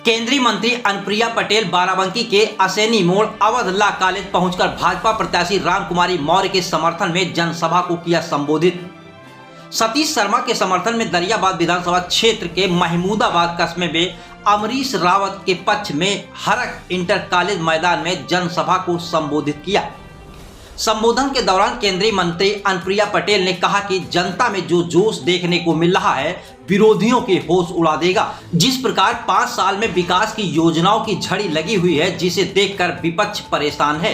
केंद्रीय मंत्री अनुप्रिया पटेल बाराबंकी के असैनी मोड़ अवध लॉ कॉलेज पहुंचकर भाजपा प्रत्याशी रामकुमारी मौर्य के समर्थन में जनसभा को किया संबोधित। सतीश शर्मा के समर्थन में दरियाबाद विधानसभा क्षेत्र के महमूदाबाद कस्बे में अमरीश रावत के पक्ष में हरक इंटर कॉलेज मैदान में जनसभा को संबोधित किया। संबोधन के दौरान केंद्रीय मंत्री अनुप्रिया पटेल ने कहा कि जनता में जो जोश देखने को मिल रहा है विरोधियों के होश उड़ा देगा। जिस प्रकार 5 साल में विकास की योजनाओं की झड़ी लगी हुई है जिसे देखकर विपक्ष परेशान है।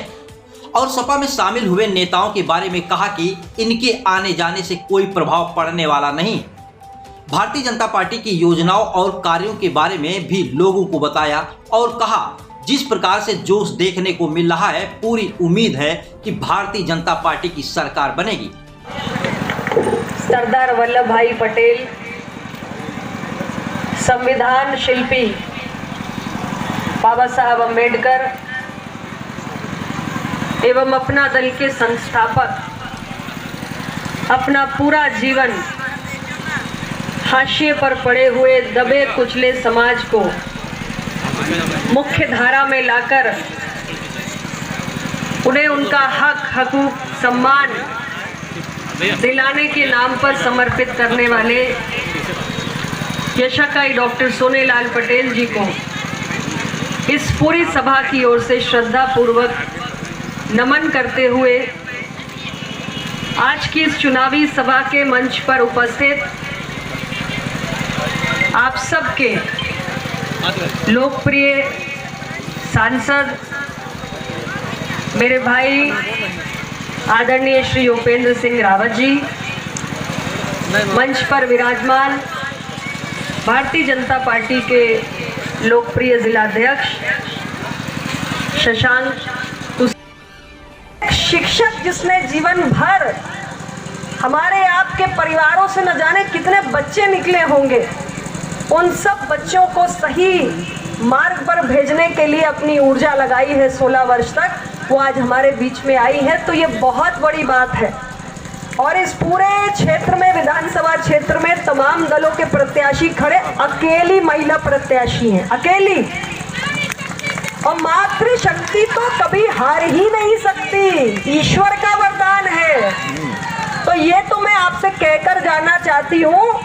और सपा में शामिल हुए नेताओं के बारे में कहा कि इनके आने जाने से कोई प्रभाव पड़ने वाला नहीं। भारतीय जनता पार्टी की योजनाओं और कार्यों के बारे में भी लोगों को बताया और कहा जिस प्रकार से जोश देखने को मिल रहा है पूरी उम्मीद है कि भारतीय जनता पार्टी की सरकार बनेगी। सरदार वल्लभ भाई पटेल संविधान शिल्पी बाबा साहब अम्बेडकर एवं अपना दल के संस्थापक अपना पूरा जीवन हाशिए पर पड़े हुए दबे कुचले समाज को मुख्य धारा में लाकर उन्हें उनका हक हकूक सम्मान दिलाने के नाम पर समर्पित करने वाले यशस्वी डॉक्टर सोनेलाल पटेल जी को इस पूरी सभा की ओर से श्रद्धा पूर्वक नमन करते हुए आज की इस चुनावी सभा के मंच पर उपस्थित आप सबके लोकप्रिय सांसद मेरे भाई आदरणीय श्री उपेंद्र सिंह रावत जी, मंच पर विराजमान भारतीय जनता पार्टी के लोकप्रिय जिलाध्यक्ष शशांक, शिक्षक जिसने जीवन भर हमारे आपके परिवारों से न जाने कितने बच्चे निकले होंगे, उन सब बच्चों को सही मार्ग पर भेजने के लिए अपनी ऊर्जा लगाई है 16 वर्ष तक, वो आज हमारे बीच में आई है, तो ये बहुत बड़ी बात है। और इस पूरे क्षेत्र में, विधानसभा क्षेत्र में तमाम दलों के प्रत्याशी खड़े, अकेली महिला प्रत्याशी हैं, अकेली। और मातृशक्ति तो कभी हार ही नहीं सकती, ईश्वर का वरदान है। तो ये तो मैं आपसे कहकर जाना चाहती हूँ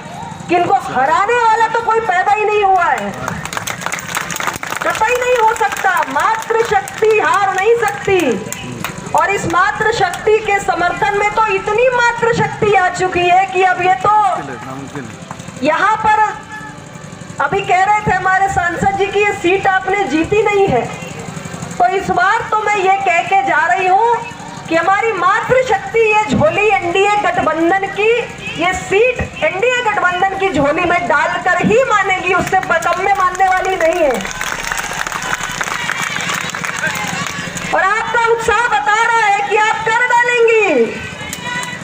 कि इनको हराने वाला तो कोई पैदा ही नहीं हुआ है, कतई नहीं हो सकता। मातृशक्ति हार नहीं सकती। और इस मातृशक्ति के समर्थन में तो इतनी मातृशक्ति आ चुकी है कि अब ये तो यहाँ पर अभी कह रहे थे हमारे सांसद जी की ये सीट आपने जीती नहीं है, तो इस बार तो मैं ये कह के जा रही हूँ कि हमारी मातृशक्ति ये झोली एनडीए गठबंधन की, ये सीट एनडीए गठबंधन की झोली में डालकर ही मानेगी, उससे कम में मानने वाली नहीं है। और आपका उत्साह बता रहा है कि आप कर डालेंगी।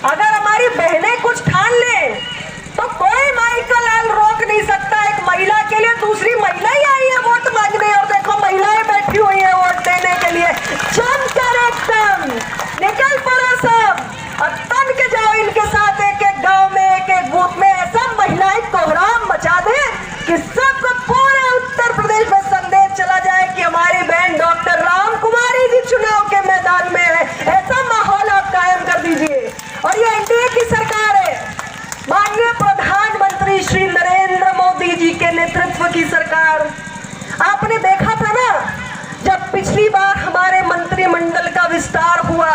अगर हमारी बहनें कुछ ठान ले तो कोई माई का लाल रोक नहीं सकता। एक महिला के लिए दूसरी महिला ही आई है वोट मांगने, और देखो महिलाएं बैठी हुई है वोट देने के लिए। जमकर एकदम निकल पड़ो सब और तन के जाओ इनके साथ, एक एक गांव में, एक एक बूथ में ऐसा महिलाएं कोहराम मचा दे कि सबको पूरे उत्तर प्रदेश में संदेश चला जाए कि हमारी बहन डॉक्टर रामकुमारी जी चुनाव के मैदान में है। ऐसा माहौल आप कायम कर दीजिए। और ये एनडीए की सरकार है, माननीय प्रधानमंत्री श्री नरेंद्र मोदी जी के नेतृत्व की सरकार। आपने देखा था ना, जब पिछली बार हमारे मंत्रिमंडल का विस्तार हुआ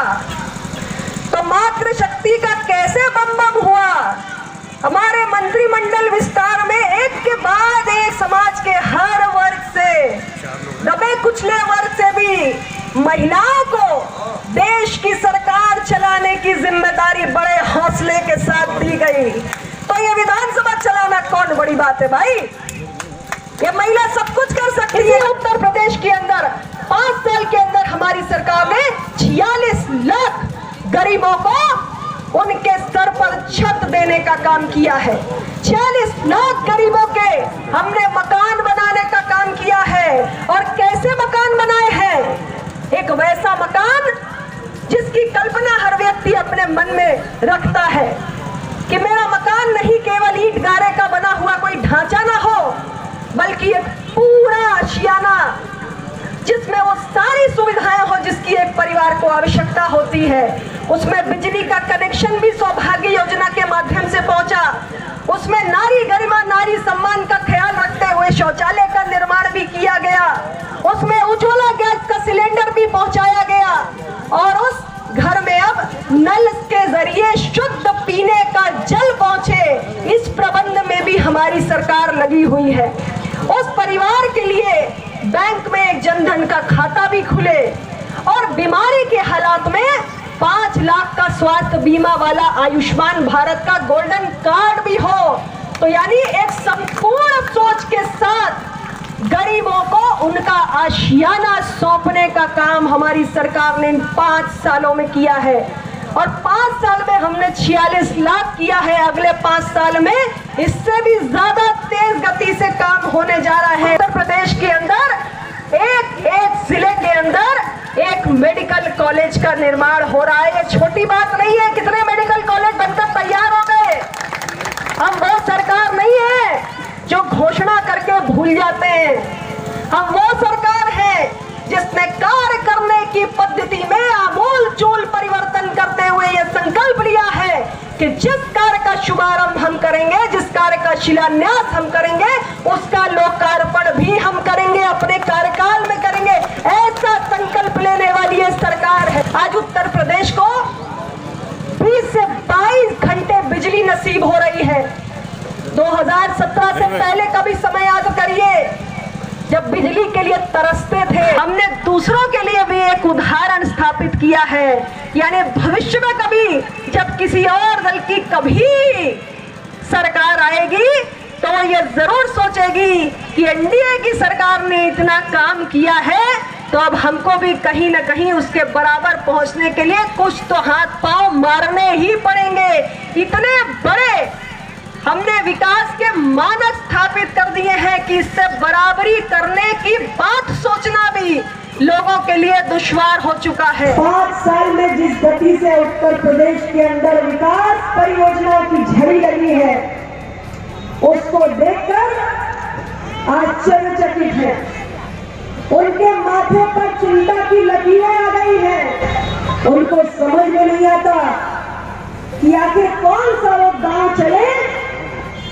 तो मातृशक्ति का कैसे बम बम हुआ। हमारे मंत्रिमंडल विस्तार में एक के बाद एक समाज के हर वर्ग से, दबे कुचले वर्ग से भी महिलाओं को देश की सरकार चलाने की जिम्मेदारी बड़े हौसले के साथ दी गई। तो ये विधानसभा चलाना कौन बड़ी बात है भाई, ये महिला सब कुछ कर सकती है। उत्तर प्रदेश के अंदर 5 साल के अंदर हमारी सरकार ने 46 लाख गरीबों को उनके सर पर छत देने का काम किया है। 46 लाख गरीबों के हमने मकान बनाने का काम किया है। और कैसे मकान बनाए हैं, एक वैसा मकान जिसकी कल्पना हर व्यक्ति अपने मन में रखता है कि मेरा मकान नहीं केवल ईंट गारे का बना हुआ कोई ढांचा ना हो, बल्कि एक पूरा परिवार को आवश्यकता होती है। उसमें बिजली का कनेक्शन भी सौभाग्य योजना के माध्यम से पहुंचा। उसमें नारी गरिमा, नारी सम्मान का ख्याल रखते हुए शौचालय का निर्माण भी किया गया। उसमें उज्ज्वला गैस का सिलेंडर भी पहुंचाया गया और उस घर में अब नल के जरिए शुद्ध पीने का जल पहुंचे, इस प्रबंध में भी हमारी सरकार लगी हुई है। उस परिवार के लिए बैंक में एक जनधन का खाता भी खुले और बीमारी के हालात में 5 लाख का स्वास्थ्य बीमा वाला आयुष्मान भारत का गोल्डन कार्ड भी हो। तो यानी एक संपूर्ण सोच के साथ गरीबों को उनका आशियाना सौंपने का काम हमारी सरकार ने इन 5 सालों में किया है। और 5 साल में हमने 46 लाख किया है। अगले 5 साल में इससे भी ज्यादा तेज गति से काम होने जा रहा है। उत्तर प्रदेश के अंदर एक जिले के अंदर एक मेडिकल कॉलेज का निर्माण हो रहा है। ये छोटी बात नहीं है। कितने मेडिकल कॉलेज बनकर तैयार हो गए। हम वो सरकार नहीं है जो घोषणा करके भूल जाते हैं। हम वो सरकार है जिसने कार्य करने की पद्धति में आमूल चूल परिवर्तन करते हुए यह संकल्प लिया है कि जिस कार्य का शुभारंभ हम करेंगे, जिस कार्य का शिलान्यास हम करेंगे, उसका लोकार्पण भी हम करेंगे, अपने कार्यकाल में करेंगे। ऐसा संकल्प लेने वाली ये सरकार है। आज उत्तर प्रदेश को 20 से 22 घंटे बिजली नसीब हो रही है। 2017 से पहले का भी समय याद करिए, जब बिजली के लिए तरसते थे। हमने दूसरों के लिए भी एक उदाहरण स्थापित किया है। यानी भविष्य में कभी जब किसी और दल की कभी सरकार आएगी तो ये जरूर सोचेगी कि एनडीए की सरकार ने इतना काम किया है, तो अब हमको भी कहीं ना कहीं उसके बराबर पहुंचने के लिए कुछ तो हाथ पांव मारने ही पड़ेंगे। इतने बड़े हमने विकास के मानक स्थापित कर दिए हैं कि इससे बराबरी करने की बात सोचना भी लोगों के लिए दुश्वार हो चुका है। 5 साल में जिस गति से उत्तर प्रदेश के अंदर विकास परियोजनाओं की झड़ी लगी है, उसको देखकर आश्चर्यचकित है। उनके माथे पर चिंता की लकीरें आ गई हैं। उनको समझ में नहीं आता कि आखिर कौन सा वो गांव चले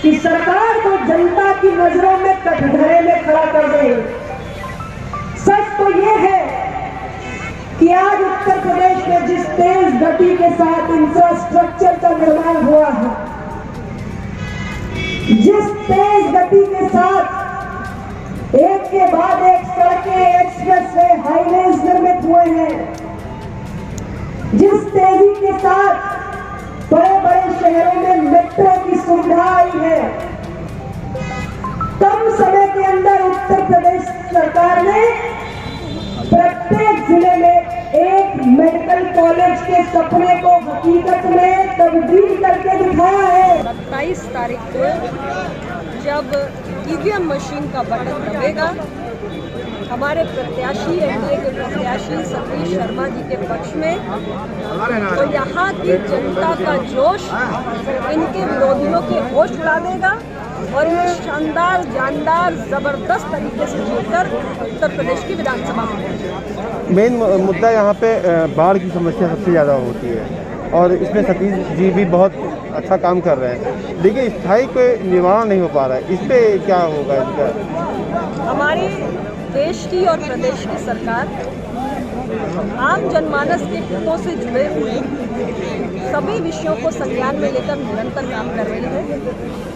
कि सरकार को जनता की नजरों में कटघरे में खड़ा कर दे। सच तो ये है कि आज उत्तर प्रदेश में जिस तेज गति के साथ इंफ्रास्ट्रक्चर का निर्माण हुआ है, जिस तेज गति के साथ एक के बाद एक सड़कें, एक्सप्रेसवे, हाईवेज निर्मित हुए हैं, जिस तेजी के साथ बड़े बड़े शहरों में मेट्रो की सुविधा आई है, कम समय के अंदर उत्तर प्रदेश सरकार ने प्रत्येक जिले में एक मेडिकल कॉलेज के सपने को हकीकत में तब्दील करके दिखाया है। 27 तारीख को जब ईवीएम मशीन का बटन दबेगा, हमारे प्रत्याशी एनडीए के प्रत्याशी सतीश शर्मा जी के पक्ष में, तो यहाँ की जनता का जोश इनके विरोधियों के होश उड़ा देगा और ये शानदार, जानदार, जबरदस्त तरीके से जीतकर उत्तर प्रदेश की विधानसभा में। मेन मुद्दा यहाँ पे बाढ़ की समस्या सबसे ज़्यादा होती है और इसमें सतीश जी भी बहुत अच्छा काम कर रहे हैं, लेकिन स्थायी कोई निवारण नहीं हो पा रहा है। इस पर क्या होगा इसका? हमारी देश की और प्रदेश की सरकार आम जनमानस के हितों से जुड़े हुए सभी विषयों को संज्ञान में लेकर निरंतर काम कर रही है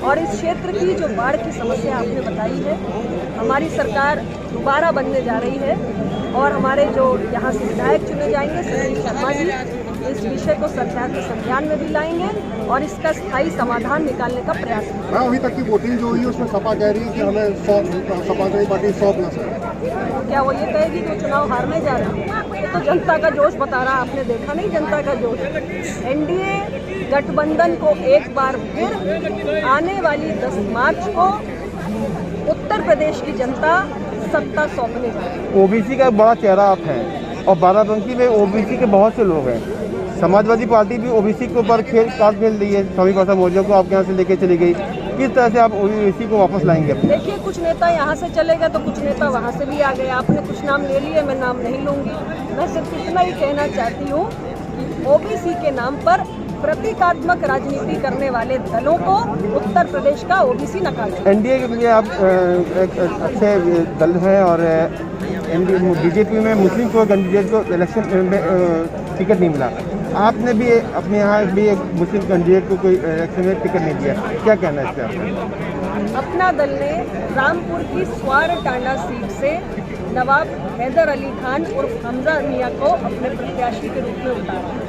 और इस क्षेत्र की जो बाढ़ की समस्या आपने बताई है, हमारी सरकार दोबारा बनने जा रही है और हमारे जो यहाँ से विधायक चुने जाएंगे सतीश शर्मा जी इस विषय को सरकार के संज्ञान में भी लाएंगे और इसका स्थायी समाधान निकालने का प्रयास करेंगे। अभी तक की वोटिंग जो हुई है उसमें सपा कह रही है कि हमें समाजवादी पार्टी 100+ है। क्या वो ये कहेगी कि चुनाव हारने जा रहा है? ये तो जनता का जोश बता रहा, आपने देखा नहीं जनता का जोश। एनडीए गठबंधन को एक बार फिर आने वाली 10 मार्च को उत्तर प्रदेश की जनता सत्ता सौंपने जा रही है। ओबीसी का बड़ा चेहरा आप हैं और बाराबंकी में ओबीसी के बहुत से लोग हैं। समाजवादी पार्टी भी ओबीसी के ऊपर खेल रही है। स्वामी प्रसाद मौर्य को आपके यहाँ से लेके चली गई, किस तरह से आप ओबीसी को वापस लाएंगे अपने? देखिए, कुछ नेता यहाँ से चले गए तो कुछ नेता वहाँ से भी आ गए। आपने कुछ नाम ले लिए, मैं नाम नहीं लूँगी। मैं सिर्फ इतना ही कहना चाहती हूँ कि ओबीसी के नाम पर प्रतीकात्मक राजनीति करने वाले दलों को उत्तर प्रदेश का ओबीसी नकारा। एनडीए के लिए आप एक अच्छे दल हैं और बीजेपी में मुस्लिम को कैंडिडेट को इलेक्शन में टिकट नहीं मिला। आपने भी अपने यहाँ भी एक मुस्लिम कैंडिडेट को कोई इलेक्शन में टिकट नहीं दिया, क्या कहना है इसका? अपना दल ने रामपुर की स्वार टांडा सीट से नवाब हैदर अली खान उर्फ हमजा मियां को अपने प्रत्याशी के रूप में उतारा।